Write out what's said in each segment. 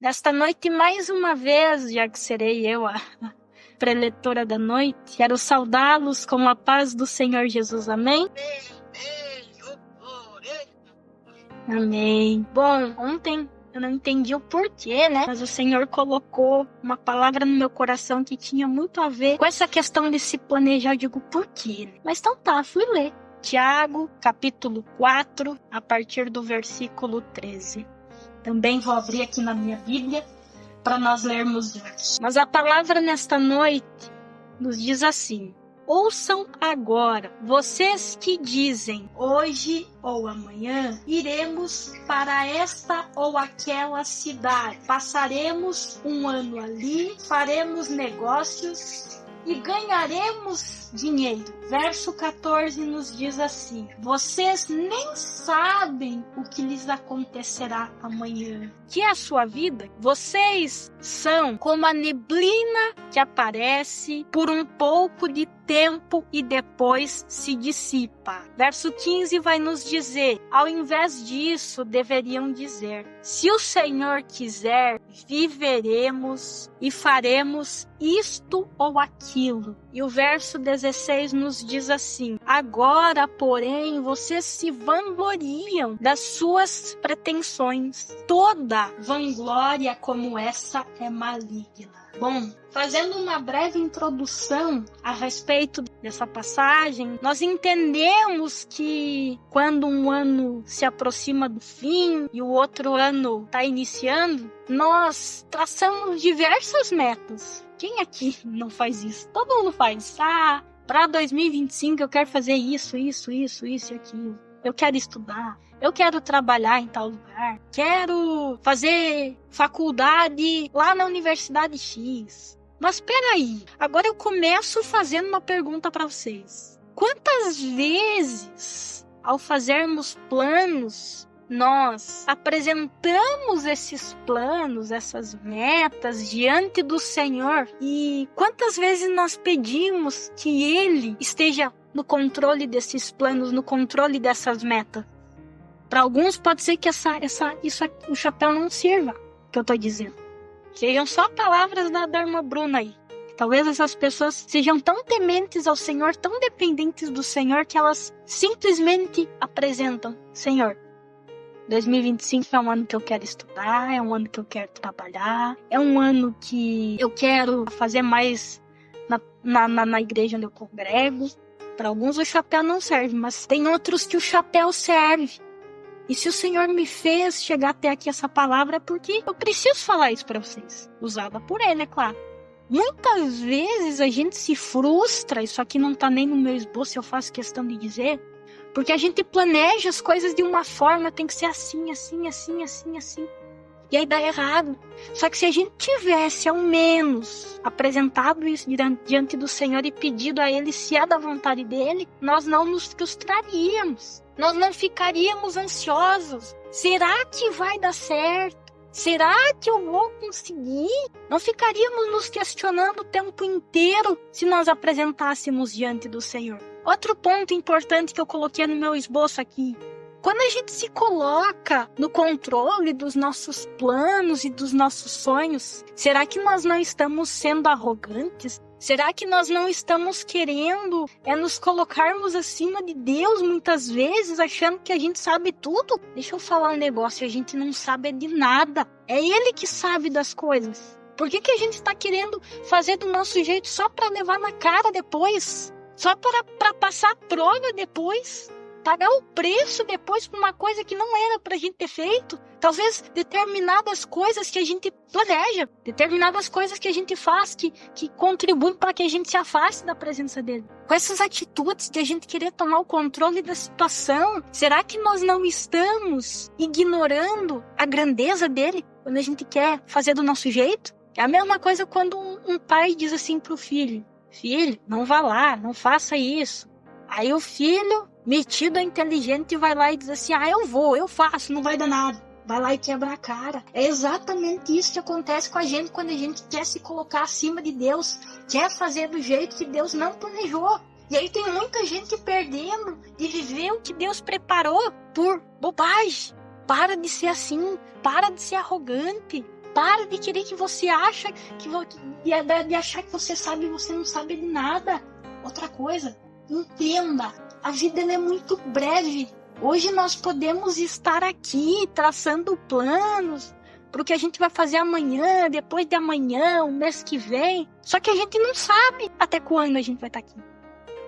Nesta noite, mais uma vez, já que serei eu a preletora da noite, quero saudá-los com a paz do Senhor Jesus. Amém? Amém. Bom, ontem eu não entendi o porquê, né? Mas o Senhor colocou uma palavra no meu coração que tinha muito a ver com essa questão de se planejar. Eu digo, por quê? Mas então tá, fui ler. Tiago, capítulo 4, a partir do versículo 13. Também vou abrir aqui na minha Bíblia para nós lermos juntos. Mas a palavra nesta noite nos diz assim: ouçam agora, vocês que dizem, hoje ou amanhã iremos para esta ou aquela cidade, passaremos um ano ali, faremos negócios e ganharemos dinheiro. Verso 14 nos diz assim: vocês nem sabem o que lhes acontecerá amanhã. Que é a sua vida? Vocês são como a neblina que aparece por um pouco de tempo e depois se dissipa. Verso 15 vai nos dizer, ao invés disso, deveriam dizer, se o Senhor quiser, viveremos e faremos isto ou aquilo. E o verso 16 nos diz assim: agora, porém, vocês se vangloriam das suas pretensões. Toda vanglória como essa é maligna. Bom, fazendo uma breve introdução a respeito dessa passagem, nós entendemos que quando um ano se aproxima do fim e o outro ano está iniciando, nós traçamos diversas metas. Quem aqui não faz isso? Todo mundo faz. Para 2025 eu quero fazer isso e aquilo. Eu quero estudar. Eu quero trabalhar em tal lugar. Quero fazer faculdade lá na Universidade X. Mas peraí, agora eu começo fazendo uma pergunta para vocês. Quantas vezes, ao fazermos planos, nós apresentamos esses planos, essas metas diante do Senhor? E quantas vezes nós pedimos que Ele esteja no controle desses planos, no controle dessas metas? Para alguns pode ser que o chapéu não sirva, que eu tô dizendo. Sejam só palavras da irmã Bruna aí. Talvez essas pessoas sejam tão tementes ao Senhor, tão dependentes do Senhor, que elas simplesmente apresentam: Senhor, 2025 é um ano que eu quero estudar, é um ano que eu quero trabalhar, é um ano que eu quero fazer mais na igreja onde eu congrego. Para alguns o chapéu não serve, mas tem outros que o chapéu serve. E se o Senhor me fez chegar até aqui essa palavra, é porque eu preciso falar isso para vocês. Usada por Ele, é claro. Muitas vezes a gente se frustra, isso aqui não tá nem no meu esboço, eu faço questão de dizer, porque a gente planeja as coisas de uma forma, tem que ser assim. E aí dá errado. Só que se a gente tivesse, ao menos, apresentado isso diante do Senhor e pedido a Ele se é da vontade dEle, nós não nos frustraríamos. Nós não ficaríamos ansiosos. Será que vai dar certo? Será que eu vou conseguir? Não ficaríamos nos questionando o tempo inteiro se nós apresentássemos diante do Senhor. Outro ponto importante que eu coloquei no meu esboço aqui: quando a gente se coloca no controle dos nossos planos e dos nossos sonhos, será que nós não estamos sendo arrogantes? Será que nós não estamos querendo nos colocarmos acima de Deus muitas vezes, achando que a gente sabe tudo? Deixa eu falar um negócio, a gente não sabe de nada. É Ele que sabe das coisas. Por que a gente está querendo fazer do nosso jeito só para levar na cara depois? Só para passar a prova depois? Pagar o preço depois por uma coisa que não era pra gente ter feito? Talvez determinadas coisas que a gente planeja, determinadas coisas que a gente faz que contribuem para que a gente se afaste da presença dele. Com essas atitudes de a gente querer tomar o controle da situação, será que nós não estamos ignorando a grandeza dele quando a gente quer fazer do nosso jeito? É a mesma coisa quando um pai diz assim pro filho: filho, não vá lá, não faça isso. Aí o filho, metido a inteligente, vai lá e diz assim: eu vou, eu faço, não vai dar nada. Vai lá e quebra a cara. É exatamente isso que acontece com a gente quando a gente quer se colocar acima de Deus, quer fazer do jeito que Deus não planejou. E aí tem muita gente perdendo de viver o que Deus preparou por bobagem. Para de ser assim, para de ser arrogante, Para de querer que você acha de achar que você sabe e você não sabe de nada. Outra coisa, entenda, a vida ela é muito breve. Hoje nós podemos estar aqui traçando planos para o que a gente vai fazer amanhã, depois de amanhã, o mês que vem. Só que a gente não sabe até quando a gente vai estar aqui.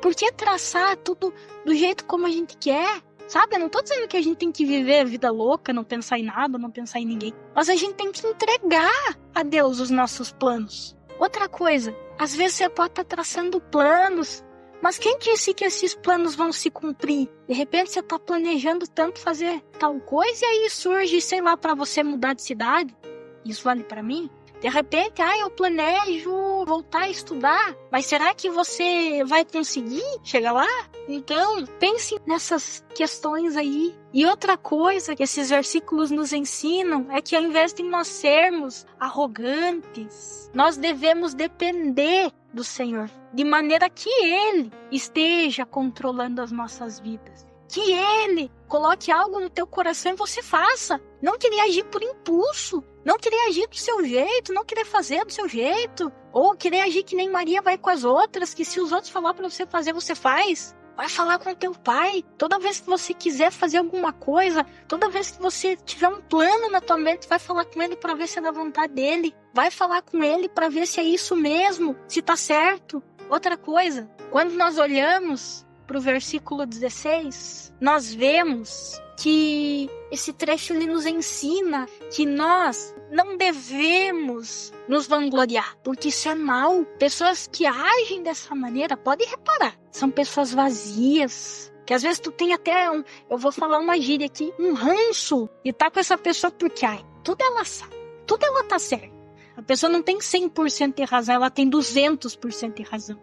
Por que traçar tudo do jeito como a gente quer? Sabe? Eu não tô dizendo que a gente tem que viver a vida louca, não pensar em nada, não pensar em ninguém. Mas a gente tem que entregar a Deus os nossos planos. Outra coisa, às vezes você pode estar traçando planos, mas quem disse que esses planos vão se cumprir? De repente você tá planejando tanto fazer tal coisa e aí surge, sei lá, para você mudar de cidade. Isso vale para mim? De repente, eu planejo voltar a estudar, mas será que você vai conseguir chegar lá? Então, pense nessas questões aí. E outra coisa que esses versículos nos ensinam é que ao invés de nós sermos arrogantes, nós devemos depender do Senhor, de maneira que Ele esteja controlando as nossas vidas. Que Ele coloque algo no teu coração e você faça. Não querer agir por impulso. Não querer agir do seu jeito. Não querer fazer do seu jeito. Ou querer agir que nem Maria vai com as outras. Que se os outros falar para você fazer, você faz. Vai falar com teu pai. Toda vez que você quiser fazer alguma coisa. Toda vez que você tiver um plano na tua mente. Vai falar com ele para ver se é da vontade dele. Vai falar com ele para ver se é isso mesmo. Se tá certo. Outra coisa. Quando nós olhamos para o versículo 16, nós vemos que esse trecho ele nos ensina que nós não devemos nos vangloriar, porque isso é mal. Pessoas que agem dessa maneira, pode reparar, são pessoas vazias, que às vezes tu tem até eu vou falar uma gíria aqui, um ranço, e tá com essa pessoa porque, tudo ela sabe, tudo ela tá certa. A pessoa não tem 100% de razão, ela tem 200% de razão.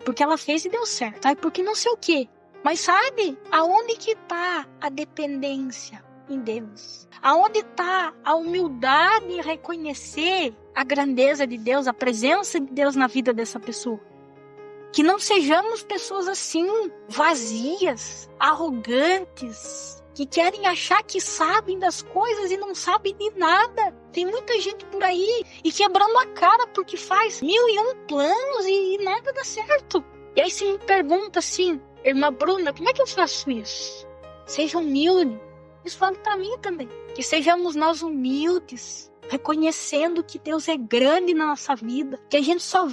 Porque ela fez e deu certo. Porque não sei o quê. Mas sabe, aonde que tá a dependência em Deus? Aonde tá a humildade em reconhecer a grandeza de Deus, a presença de Deus na vida dessa pessoa? Que não sejamos pessoas assim, vazias, arrogantes, que querem achar que sabem das coisas e não sabem de nada. Tem muita gente por aí e quebrando a cara porque faz 1001 planos e nada dá certo. E aí você me pergunta assim, irmã Bruna, como é que eu faço isso? Seja humilde. Isso vale para mim também. Que sejamos nós humildes, reconhecendo que Deus é grande na nossa vida, que a gente só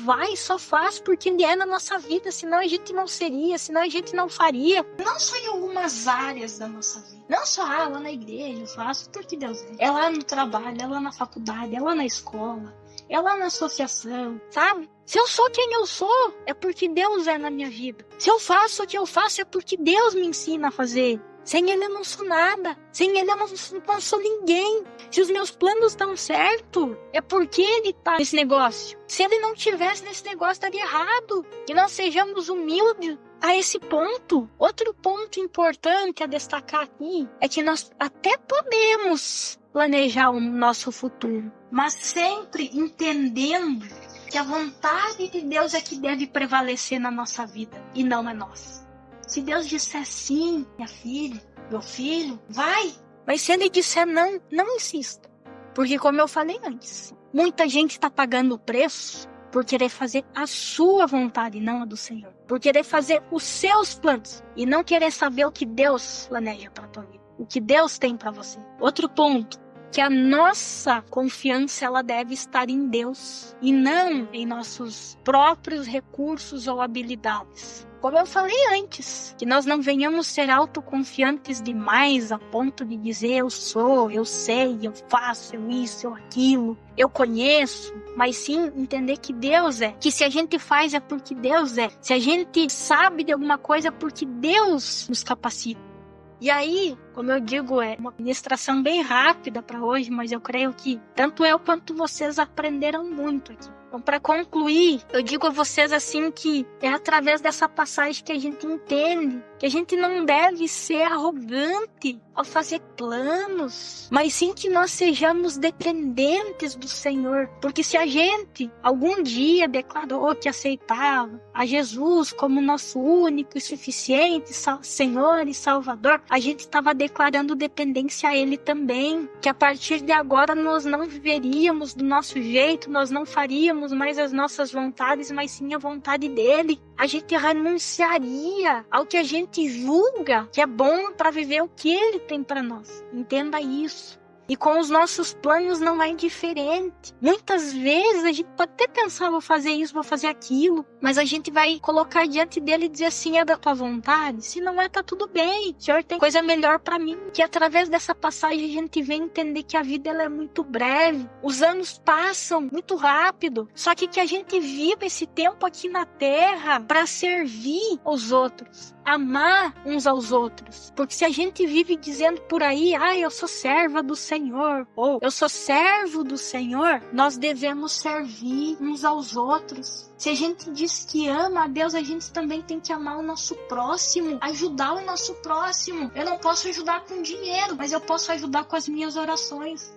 faz porque Ele é na nossa vida, senão a gente não seria, senão a gente não faria. Não só em algumas áreas da nossa vida. Não só, lá na igreja eu faço porque Deus é. É lá no trabalho, é lá na faculdade, é lá na escola, é lá na associação, sabe? Se eu sou quem eu sou, é porque Deus é na minha vida. Se eu faço o que eu faço, é porque Deus me ensina a fazer. Sem Ele eu não sou nada. Sem Ele eu não sou ninguém. Se os meus planos dão certo, é porque Ele tá nesse negócio. Se Ele não tivesse nesse negócio, daria errado. Que nós sejamos humildes a esse ponto. Outro ponto importante a destacar aqui é que nós até podemos planejar o nosso futuro, mas sempre entendendo que a vontade de Deus é que deve prevalecer na nossa vida e não a nossa. Se Deus disser sim, minha filha, meu filho, vai. Mas se Ele disser não, não insista. Porque como eu falei antes, muita gente está pagando o preço por querer fazer a sua vontade, não a do Senhor. Por querer fazer os seus planos e não querer saber o que Deus planeja para a tua vida. O que Deus tem para você. Outro ponto, que a nossa confiança ela deve estar em Deus e não em nossos próprios recursos ou habilidades. Como eu falei antes, que nós não venhamos ser autoconfiantes demais a ponto de dizer eu sou, eu sei, eu faço, eu isso, eu aquilo, eu conheço, mas sim entender que Deus é, que se a gente faz é porque Deus é, se a gente sabe de alguma coisa é porque Deus nos capacita. E aí, como eu digo, é uma ministração bem rápida para hoje, mas eu creio que tanto eu quanto vocês aprenderam muito aqui. Então, para concluir, eu digo a vocês assim que é através dessa passagem que a gente entende que a gente não deve ser arrogante ao fazer planos, mas sim que nós sejamos dependentes do Senhor. Porque se a gente algum dia declarou que aceitava a Jesus como nosso único e suficiente Senhor e Salvador, a gente estava declarando dependência a Ele também. Que a partir de agora nós não viveríamos do nosso jeito, nós não faríamos mais as nossas vontades, mas sim a vontade dEle. A gente renunciaria ao que a gente julga que é bom para viver o que Ele tem para nós. Entenda isso. E com os nossos planos não é diferente. Muitas vezes a gente pode até pensar, vou fazer isso, vou fazer aquilo, mas a gente vai colocar diante dele e dizer assim, é da tua vontade? Se não é, tá tudo bem. O Senhor tem coisa melhor para mim. Que através dessa passagem a gente vem entender que a vida ela é muito breve. Os anos passam muito rápido. Só que a gente vive esse tempo aqui na terra para servir os outros. Amar uns aos outros. Porque se a gente vive dizendo por aí, eu sou serva do Senhor, ou eu sou servo do Senhor, nós devemos servir uns aos outros. Se a gente diz que ama a Deus, a gente também tem que amar o nosso próximo, ajudar o nosso próximo. Eu não posso ajudar com dinheiro, mas eu posso ajudar com as minhas orações.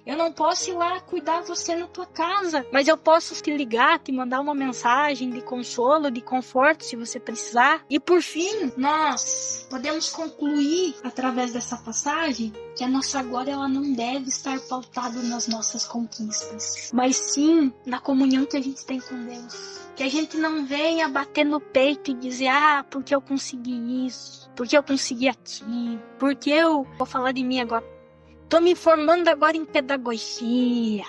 Eu não posso ir lá cuidar de você na tua casa, mas eu posso te ligar, te mandar uma mensagem de consolo, de conforto, se você precisar. E por fim, nós podemos concluir, através dessa passagem, que a nossa glória ela não deve estar pautada nas nossas conquistas, mas sim na comunhão que a gente tem com Deus. Que a gente não venha bater no peito e dizer, porque eu consegui isso, porque eu consegui aquilo, porque eu... Vou falar de mim agora. Tô me formando agora em pedagogia.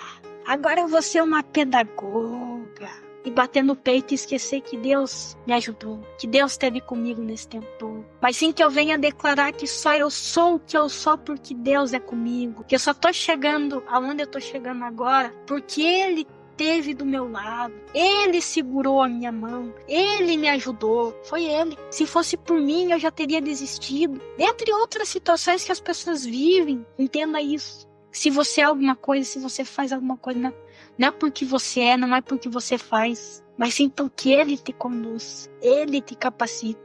Agora eu vou ser uma pedagoga. E bater no peito e esquecer que Deus me ajudou. Que Deus esteve comigo nesse tempo todo. Mas sim que eu venha declarar que só eu sou o que eu sou porque Deus é comigo. Que eu só tô chegando aonde eu tô chegando agora porque Ele esteve do meu lado. Ele segurou a minha mão. Ele me ajudou. Foi Ele. Se fosse por mim, eu já teria desistido. Dentre outras situações que as pessoas vivem. Entenda isso. Se você é alguma coisa, se você faz alguma coisa, não é porque você é, não é porque você faz, mas sim porque Ele te conduz. Ele te capacita.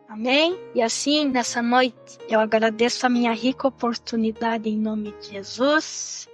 Amém? E assim, nessa noite, eu agradeço a minha rica oportunidade em nome de Jesus.